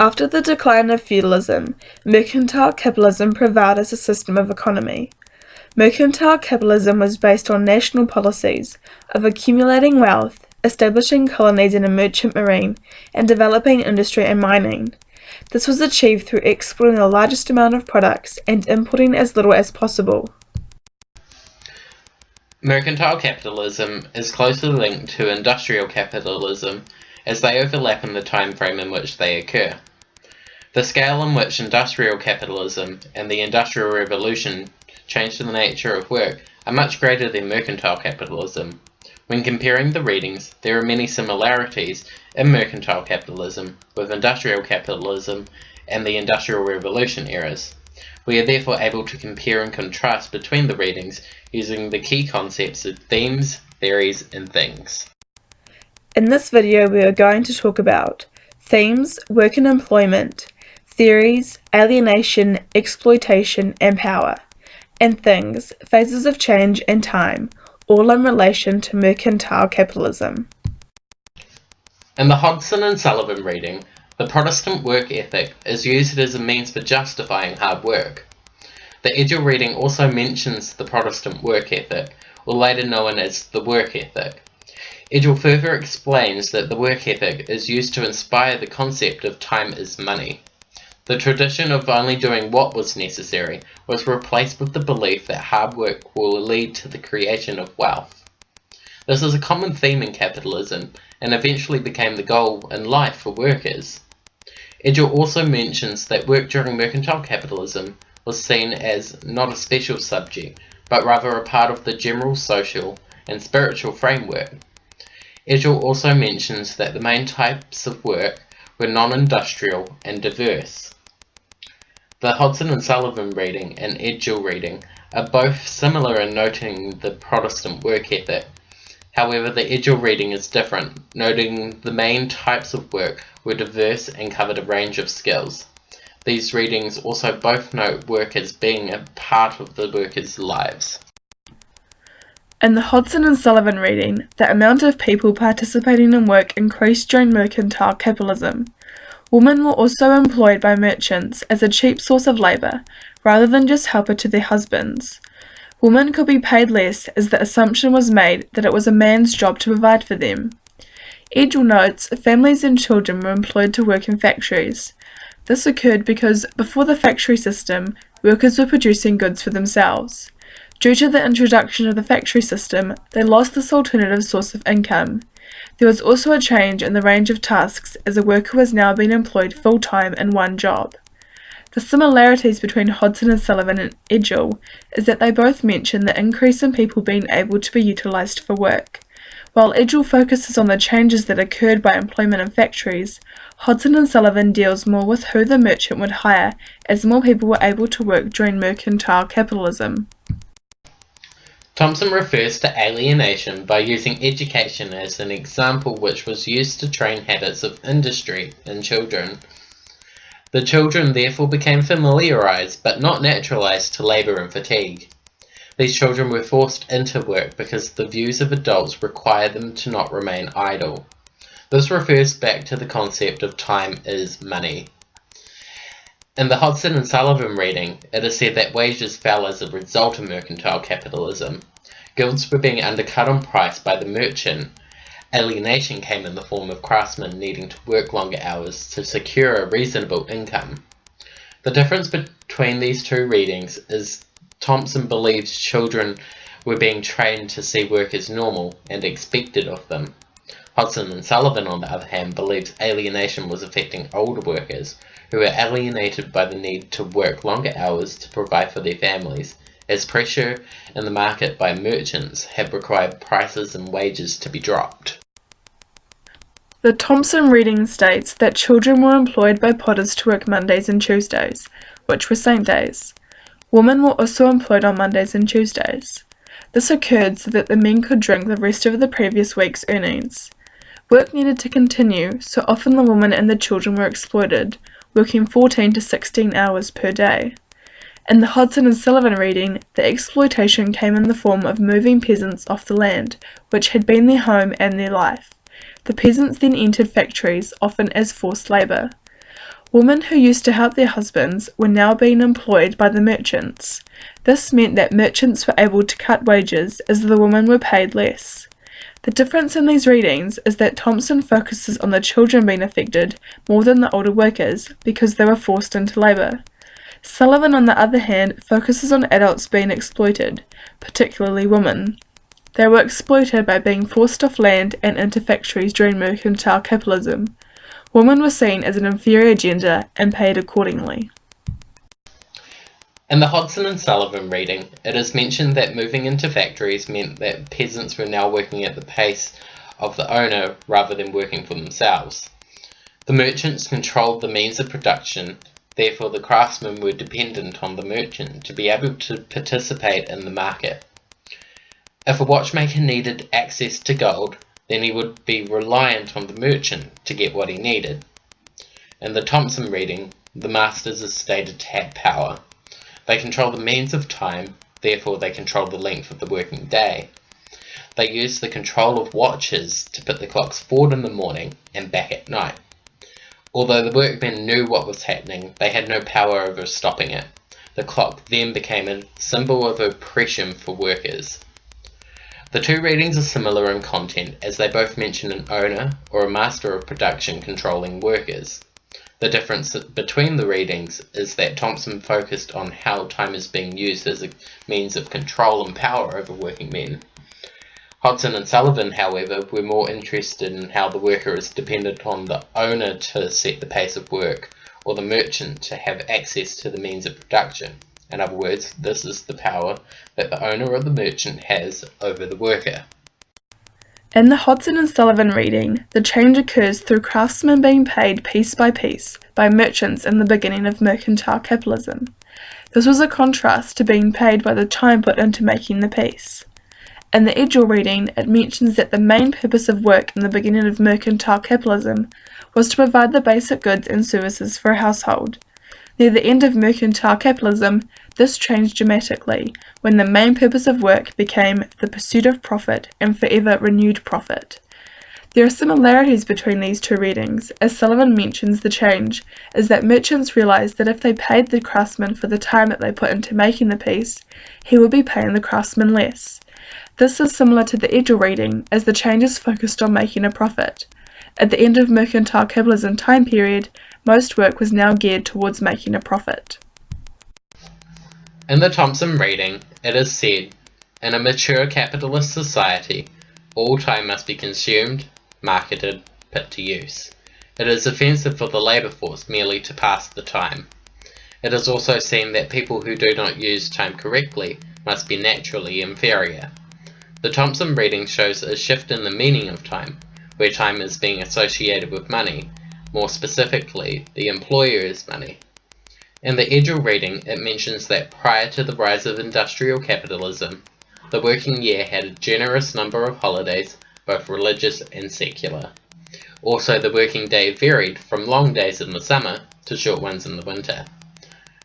After the decline of feudalism, mercantile capitalism prevailed as a system of economy. Mercantile capitalism was based on national policies of accumulating wealth, establishing colonies in a merchant marine, and developing industry and mining. This was achieved through exporting the largest amount of products and importing as little as possible. Mercantile capitalism is closely linked to industrial capitalism as they overlap in the time frame in which they occur. The scale in which industrial capitalism and the Industrial Revolution changed the nature of work are much greater than mercantile capitalism. When comparing the readings, there are many similarities in mercantile capitalism with industrial capitalism and the Industrial Revolution eras. We are therefore able to compare and contrast between the readings using the key concepts of themes, theories, and things. In this video, we are going to talk about themes, work and employment, theories, alienation, exploitation, and power, and things, phases of change and time, all in relation to mercantile capitalism. In the Hodgson and Sullivan reading, the Protestant work ethic is used as a means for justifying hard work. The Edgell reading also mentions the Protestant work ethic, or later known as the work ethic. Edgell further explains that the work ethic is used to inspire the concept of time is money. The tradition of only doing what was necessary was replaced with the belief that hard work will lead to the creation of wealth. This is a common theme in capitalism and eventually became the goal in life for workers. Edgell also mentions that work during mercantile capitalism was seen as not a special subject, but rather a part of the general social and spiritual framework. Edgell also mentions that the main types of work were non-industrial and diverse. The Hodgson and Sullivan reading and Edgell reading are both similar in noting the Protestant work ethic. However, the Edgell reading is different, noting the main types of work were diverse and covered a range of skills. These readings also both note work as being a part of the workers' lives. In the Hodgson and Sullivan reading, the amount of people participating in work increased during mercantile capitalism. Women were also employed by merchants as a cheap source of labour, rather than just helper to their husbands. Women could be paid less as the assumption was made that it was a man's job to provide for them. Edgell notes families and children were employed to work in factories. This occurred because, before the factory system, workers were producing goods for themselves. Due to the introduction of the factory system, they lost this alternative source of income. There was also a change in the range of tasks as a worker was now being employed full-time in one job. The similarities between Hodgson and Sullivan and Edgell is that they both mention the increase in people being able to be utilised for work. While Edgell focuses on the changes that occurred by employment in factories, Hodgson and Sullivan deals more with who the merchant would hire as more people were able to work during mercantile capitalism. Thompson refers to alienation by using education as an example which was used to train habits of industry in children. The children therefore became familiarized but not naturalized to labor and fatigue. These children were forced into work because the views of adults required them to not remain idle. This refers back to the concept of time is money. In the Hodgson and Sullivan reading, it is said that wages fell as a result of mercantile capitalism. Goods were being undercut on price by the merchant. Alienation came in the form of craftsmen needing to work longer hours to secure a reasonable income. The difference between these two readings is Thompson believes children were being trained to see work as normal and expected of them. Hodgson and Sullivan, on the other hand, believes alienation was affecting older workers, who were alienated by the need to work longer hours to provide for their families, as pressure in the market by merchants had required prices and wages to be dropped. The Thompson reading states that children were employed by potters to work Mondays and Tuesdays, which were saint days. Women were also employed on Mondays and Tuesdays. This occurred so that the men could drink the rest of the previous week's earnings. Work needed to continue, so often the women and the children were exploited, working 14 to 16 hours per day. In the Hodgson and Sullivan reading, the exploitation came in the form of moving peasants off the land, which had been their home and their life. The peasants then entered factories, often as forced labour. Women who used to help their husbands were now being employed by the merchants. This meant that merchants were able to cut wages as the women were paid less. The difference in these readings is that Thompson focuses on the children being affected more than the older workers because they were forced into labour. Sullivan, on the other hand, focuses on adults being exploited, particularly women. They were exploited by being forced off land and into factories during mercantile capitalism. Women were seen as an inferior gender and paid accordingly. In the Hodson and Sullivan reading, it is mentioned that moving into factories meant that peasants were now working at the pace of the owner rather than working for themselves. The merchants controlled the means of production, therefore the craftsmen were dependent on the merchant to be able to participate in the market. If a watchmaker needed access to gold, then he would be reliant on the merchant to get what he needed. In the Thompson reading, the masters are stated to have power. They control the means of time, therefore they control the length of the working day. They use the control of watches to put the clocks forward in the morning and back at night. Although the workmen knew what was happening, they had no power over stopping it. The clock then became a symbol of oppression for workers. The two readings are similar in content as they both mention an owner or a master of production controlling workers. The difference between the readings is that Thompson focused on how time is being used as a means of control and power over working men. Hodson and Sullivan, however, were more interested in how the worker is dependent on the owner to set the pace of work, or the merchant to have access to the means of production. In other words, this is the power that the owner or the merchant has over the worker. In the Hodson and Sullivan reading, the change occurs through craftsmen being paid piece by piece by merchants in the beginning of mercantile capitalism. This was a contrast to being paid by the time put into making the piece. In the Edgell reading, it mentions that the main purpose of work in the beginning of mercantile capitalism was to provide the basic goods and services for a household. Near the end of mercantile capitalism, this changed dramatically when the main purpose of work became the pursuit of profit and forever renewed profit. There are similarities between these two readings, as Sullivan mentions the change is that merchants realised that if they paid the craftsman for the time that they put into making the piece, he would be paying the craftsman less. This is similar to the Edgell reading, as the change is focused on making a profit. At the end of mercantile capitalism time period, most work was now geared towards making a profit. In the Thompson reading, it is said, in a mature capitalist society, all time must be consumed, marketed, put to use. It is offensive for the labour force merely to pass the time. It is also seen that people who do not use time correctly must be naturally inferior. The Thompson reading shows a shift in the meaning of time, where time is being associated with money, more specifically, the employer's money. In the Edgell reading, it mentions that prior to the rise of industrial capitalism, the working year had a generous number of holidays, both religious and secular. Also, the working day varied from long days in the summer to short ones in the winter.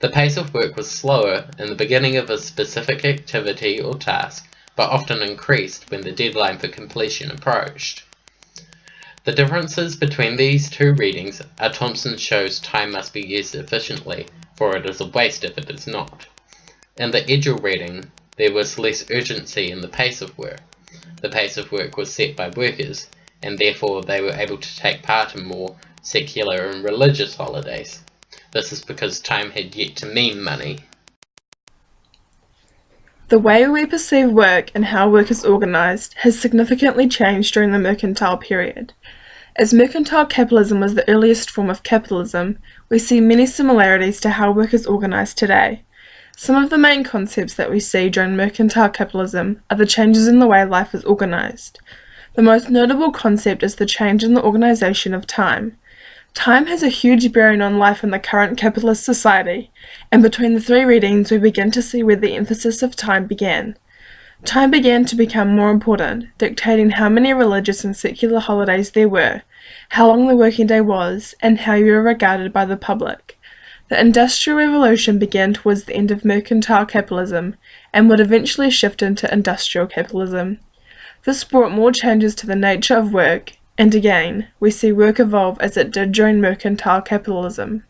The pace of work was slower in the beginning of a specific activity or task, but often increased when the deadline for completion approached. The differences between these two readings are Thompson shows time must be used efficiently, for it is a waste if it is not. In the Edgell reading, there was less urgency in the pace of work. The pace of work was set by workers, and therefore they were able to take part in more secular and religious holidays. This is because time had yet to mean money. The way we perceive work and how work is organised has significantly changed during the mercantile period. As mercantile capitalism was the earliest form of capitalism, we see many similarities to how work is organised today. Some of the main concepts that we see during mercantile capitalism are the changes in the way life is organised. The most notable concept is the change in the organisation of time. Time has a huge bearing on life in the current capitalist society, and between the three readings we begin to see where the emphasis of time began. Time began to become more important, dictating how many religious and secular holidays there were, how long the working day was, and how you were regarded by the public. The Industrial Revolution began towards the end of mercantile capitalism, and would eventually shift into industrial capitalism. This brought more changes to the nature of work And again, we see work evolve as it did during mercantile capitalism.